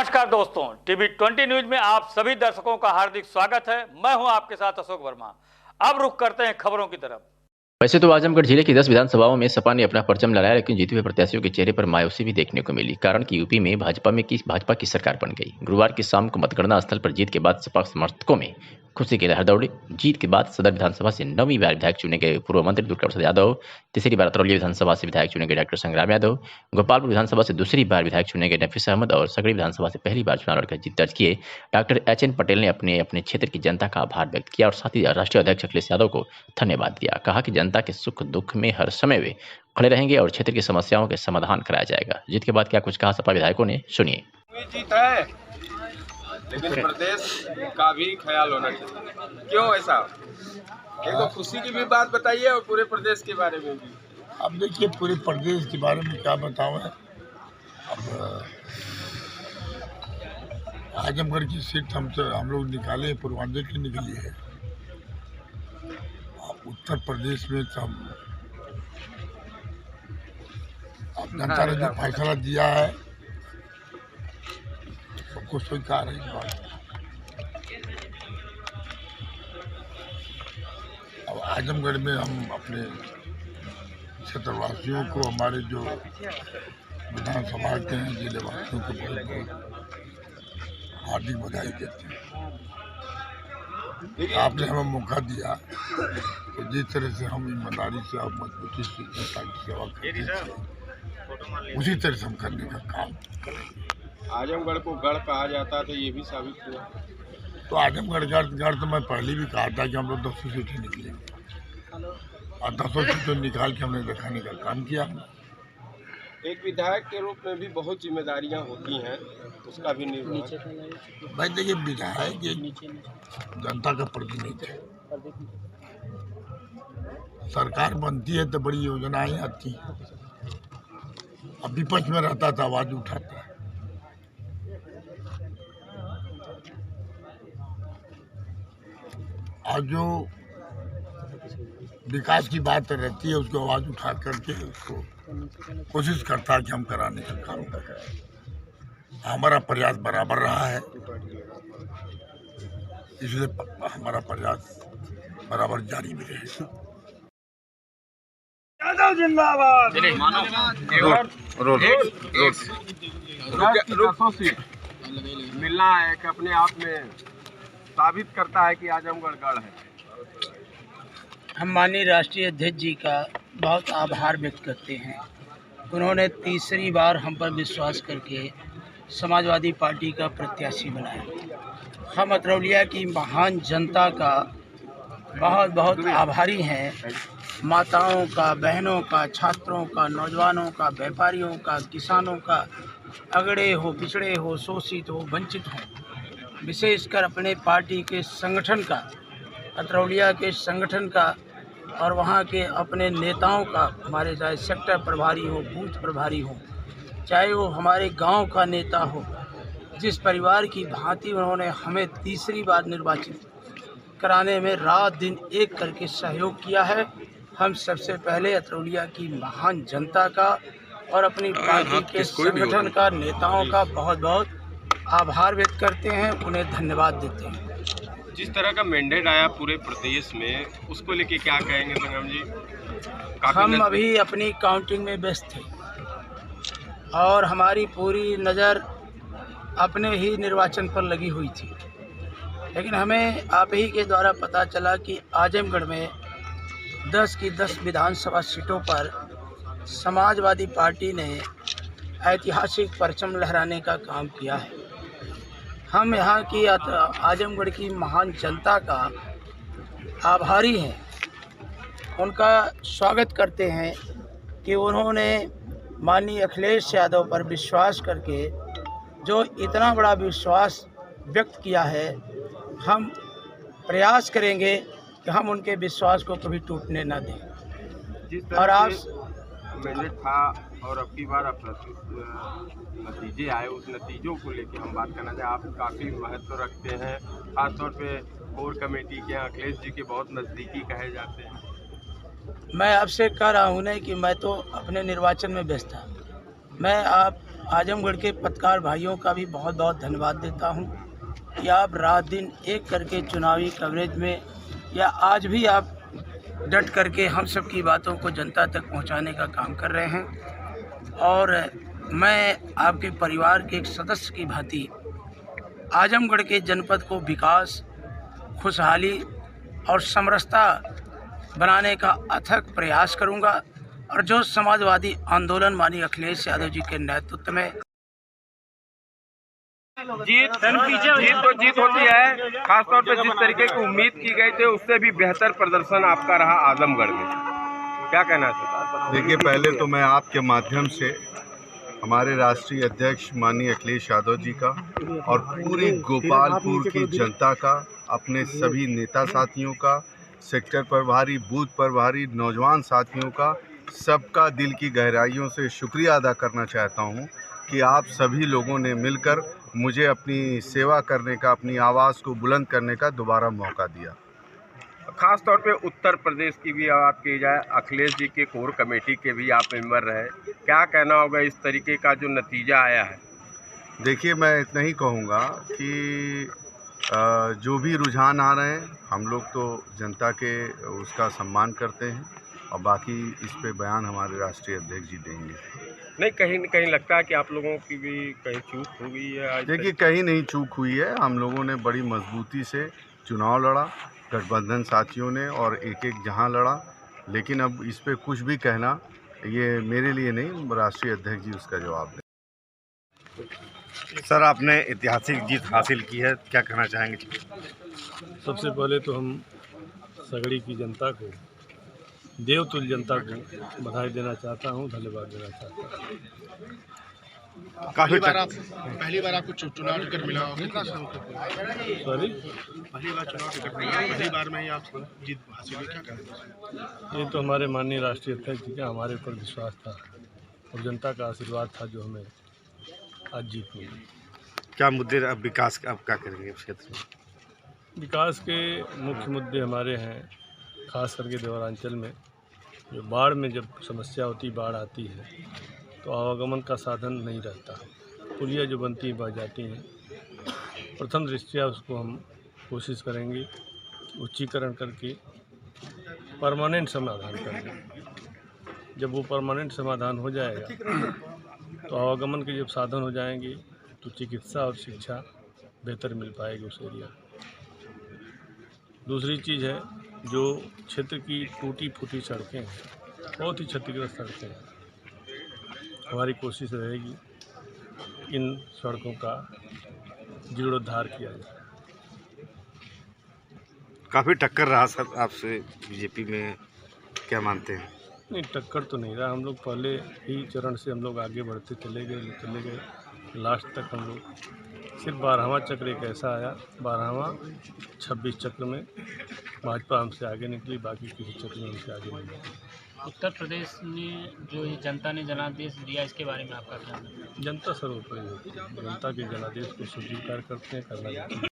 नमस्कार दोस्तों, TV 20 news में आप सभी दर्शकों का हार्दिक स्वागत है। मैं हूं आपके साथ अशोक वर्मा। अब रुख करते हैं खबरों की तरफ। वैसे तो आजमगढ़ जिले की 10 विधानसभाओं में सपा ने अपना परचम लहराया, लेकिन जीते हुए प्रत्याशियों के चेहरे पर मायूसी भी देखने को मिली। कारण कि यूपी में भाजपा की सरकार बन गई। गुरुवार की शाम को मतगणना स्थल पर जीत के बाद सपा समर्थकों में खुशी की लहर दौड़ी। जीत के बाद सदर विधानसभा से 9वीं बार विधायक चुने गए पूर्व मंत्री दुर्गा प्रसाद यादव, तीसरी बार अतरौली विधानसभा से विधायक चुने गए डॉक्टर संग्राम यादव, गोपालपुर विधानसभा से दूसरी बार विधायक चुने गए नफीस अहमद और सगड़ी विधानसभा से पहली बार चुनाव लड़कर जीत दर्ज किए डॉक्टर एच.एन. पटेल ने अपने क्षेत्र की जनता का आभार व्यक्त किया और साथ ही राष्ट्रीय अध्यक्ष अखिलेश यादव को धन्यवाद दिया। कहा कि जनता के सुख दुख में हर समय वे खड़े रहेंगे और क्षेत्र की समस्याओं के समाधान कराया जाएगा। जीत के बाद क्या कुछ कहा सपा विधायकों ने, सुनिए। जीत है, लेकिन प्रदेश का भी ख्याल होना चाहिए। क्यों ऐसा? एक तो खुशी की भी बात बताइए और पूरे प्रदेश के बारे में भी। अब देखिए, पूरे प्रदेश के बारे में क्या बताऊं। अब आजमगढ़ की सीट हम लोग निकाले, पूर्वांचल की निकली है। उत्तर प्रदेश में तो अब जनता ने जो फैसला दिया है सबको स्वीकार है इस बात। अब आजमगढ़ में हम अपने क्षेत्रवासियों को, हमारे जो विधानसभा के हैं जिले वासियों को बहुत बहुत हार्दिक बधाई देते हैं। आपने हमें मौका दिया तो जिस तरह से हम ईमानदारी से और मजबूती से जनता की सेवा करते उसी तरह से हम करने का काम करेंगे। आजमगढ़ को गढ़ कहा जाता है तो ये भी साबित हुआ। तो आजमगढ़ गढ़ तो मैं पहले भी कहा था कि हम लोग 10 सीटें निकलेंगे और 10 सीटें निकाल के हमने दिखाने का काम किया। एक विधायक के रूप में भी बहुत जिम्मेदारियां होती हैं, उसका भी निर्वहन। भाई देखिए, विधायक जनता का प्रतिनिधि है। सरकार बनती है तो बड़ी योजनाएं आती हैं। अब विपक्ष में रहता था, आवाज उठाता है। और जो विकास की बात रहती है उसको आवाज उठा करके उसको कोशिश करता है कि हम कराने का काम करें। हमारा प्रयास बराबर रहा है, इसलिए हमारा प्रयास बराबर जारी भी रहेगा। यादव जिंदाबाद। मिलना एक अपने आप में साबित करता है कि आजमगढ़ गढ़ है। हम माननीय राष्ट्रीय अध्यक्ष जी का बहुत आभार व्यक्त करते हैं। उन्होंने तीसरी बार हम पर विश्वास करके समाजवादी पार्टी का प्रत्याशी बनाया। हम अतरौलिया की महान जनता का बहुत बहुत आभारी हैं। माताओं का, बहनों का, छात्रों का, नौजवानों का, व्यापारियों का, किसानों का, अगड़े हो, पिछड़े हो, शोषित हो, वंचित हो, विशेषकर अपने पार्टी के संगठन का, अतरौलिया के संगठन का और वहाँ के अपने नेताओं का, हमारे चाहे सेक्टर प्रभारी हो, बूथ प्रभारी हो, चाहे वो हमारे गांव का नेता हो, जिस परिवार की भांति उन्होंने हमें तीसरी बार निर्वाचित कराने में रात दिन एक करके सहयोग किया है। हम सबसे पहले अतरौलिया की महान जनता का और अपनी पार्टी के संगठन का, नेताओं का बहुत बहुत आभार व्यक्त करते हैं, उन्हें धन्यवाद देते हैं। जिस तरह का मैंडेट आया पूरे प्रदेश में, उसको लेके क्या कहेंगे संगम जी? हम अभी अपनी काउंटिंग में व्यस्त थे और हमारी पूरी नज़र अपने ही निर्वाचन पर लगी हुई थी, लेकिन हमें आप ही के द्वारा पता चला कि आजमगढ़ में 10 की 10 विधानसभा सीटों पर समाजवादी पार्टी ने ऐतिहासिक परचम लहराने का काम किया है। हम यहाँ की आजमगढ़ की महान जनता का आभारी हैं, उनका स्वागत करते हैं कि उन्होंने माननीय अखिलेश यादव पर विश्वास करके जो इतना बड़ा विश्वास व्यक्त किया है। हम प्रयास करेंगे कि हम उनके विश्वास को कभी टूटने न दें। और आप मैंडेट था और अब की बार नतीजे आए, उस नतीजों को लेके हम बात करना चाहें। आप काफ़ी महत्व रखते हैं, खासतौर पे कोर कमेटी के अखिलेश जी के बहुत नज़दीकी कहे जाते हैं। मैं आपसे कह रहा हूँ नहीं कि मैं तो अपने निर्वाचन में व्यस्त था। मैं आप आजमगढ़ के पत्रकार भाइयों का भी बहुत बहुत धन्यवाद देता हूं कि आप रात दिन एक करके चुनावी कवरेज में या आज भी आप डट करके हम सब की बातों को जनता तक पहुंचाने का काम कर रहे हैं। और मैं आपके परिवार के एक सदस्य की भांति आजमगढ़ के जनपद को विकास, खुशहाली और समरसता बनाने का अथक प्रयास करूंगा और जो समाजवादी आंदोलन माननीय अखिलेश यादव जी के नेतृत्व में जीत तो जीत होती है, खासतौर पे जिस तरीके की उम्मीद की गई थी उससे भी बेहतर प्रदर्शन आपका रहा आजमगढ़ में, क्या कहना चाहते हैं? देखिए, पहले तो मैं आपके माध्यम से हमारे राष्ट्रीय अध्यक्ष माननीय अखिलेश यादव जी का और पूरी गोपालपुर की जनता का, अपने सभी नेता साथियों का, सेक्टर प्रभारी, बूथ प्रभारी, नौजवान साथियों का, सबका दिल की गहराइयों से शुक्रिया अदा करना चाहता हूं कि आप सभी लोगों ने मिलकर मुझे अपनी सेवा करने का, अपनी आवाज़ को बुलंद करने का दोबारा मौका दिया। खास तौर पे उत्तर प्रदेश की भी बात की जाए, अखिलेश जी के कोर कमेटी के भी आप मेंबर रहे, क्या कहना होगा इस तरीके का जो नतीजा आया है? देखिए, मैं इतना ही कहूँगा कि जो भी रुझान आ रहे हैं, हम लोग तो जनता के उसका सम्मान करते हैं और बाकी इस पे बयान हमारे राष्ट्रीय अध्यक्ष जी देंगे। नहीं, कहीं न कहीं लगता है कि आप लोगों की भी कहीं चूक हो गई है आज? देखिए, कहीं नहीं चूक हुई है। हम लोगों ने बड़ी मजबूती से चुनाव लड़ा, गठबंधन साथियों ने, और एक एक जहां लड़ा, लेकिन अब इस पे कुछ भी कहना ये मेरे लिए नहीं, राष्ट्रीय अध्यक्ष जी उसका जवाब दें। सर, आपने ऐतिहासिक जीत हासिल की है, क्या कहना चाहेंगे? सबसे पहले तो हम सगड़ी की जनता को, देवतुल्य जनता को बधाई देना चाहता हूं, धन्यवाद देना चाहता हूं। पहली बार आपको चुनाव टिकट मिला हो, कितना सॉरी, पहली बार चुनाव टिकट मिला, पहली बार में ही आप जीत हासिल हुई, क्या करेंगे? ये तो हमारे माननीय राष्ट्रीय अध्यक्ष जी का हमारे ऊपर विश्वास था और जनता का आशीर्वाद था जो हमें आज जीत मिली। क्या मुद्दे अब विकास आप क्या करेंगे इस क्षेत्र में? विकास के मुख्य मुद्दे हमारे हैं, खास करके देवरांचल में जो बाढ़ में जब समस्या होती, बाढ़ आती है तो आवागमन का साधन नहीं रहता, पुलिया जो बनती बह जाती हैं। प्रथम दृष्टया उसको हम कोशिश करेंगे उच्चीकरण करके परमानेंट समाधान करेंगे। जब वो परमानेंट समाधान हो जाएगा तो आवागमन के जब साधन हो जाएंगे तो चिकित्सा और शिक्षा बेहतर मिल पाएगी उस एरिया। दूसरी चीज़ है, जो क्षेत्र की टूटी फूटी सड़कें हैं, बहुत ही क्षतिग्रस्त सड़कें हैं, हमारी कोशिश रहेगी इन सड़कों का जीर्णोद्धार किया जाए। काफ़ी टक्कर रहा सर आपसे बीजेपी में, क्या मानते हैं? नहीं, टक्कर तो नहीं रहा, हम लोग पहले ही चरण से हम लोग आगे बढ़ते चले गए लास्ट तक। हम लोग सिर्फ 12वां चक्र एक ऐसा आया, 12वां 26 चक्र में भाजपा हमसे आगे निकली, बाकी किसी चक्र में हमसे आगे नहीं निकली। उत्तर प्रदेश में जो ये जनता ने जनादेश दिया, इसके बारे में आपका क्या कहना है? जनता सर्वोपरि होती है, जनता के जनादेश को स्वीकार करते हैं, करना चाहिए।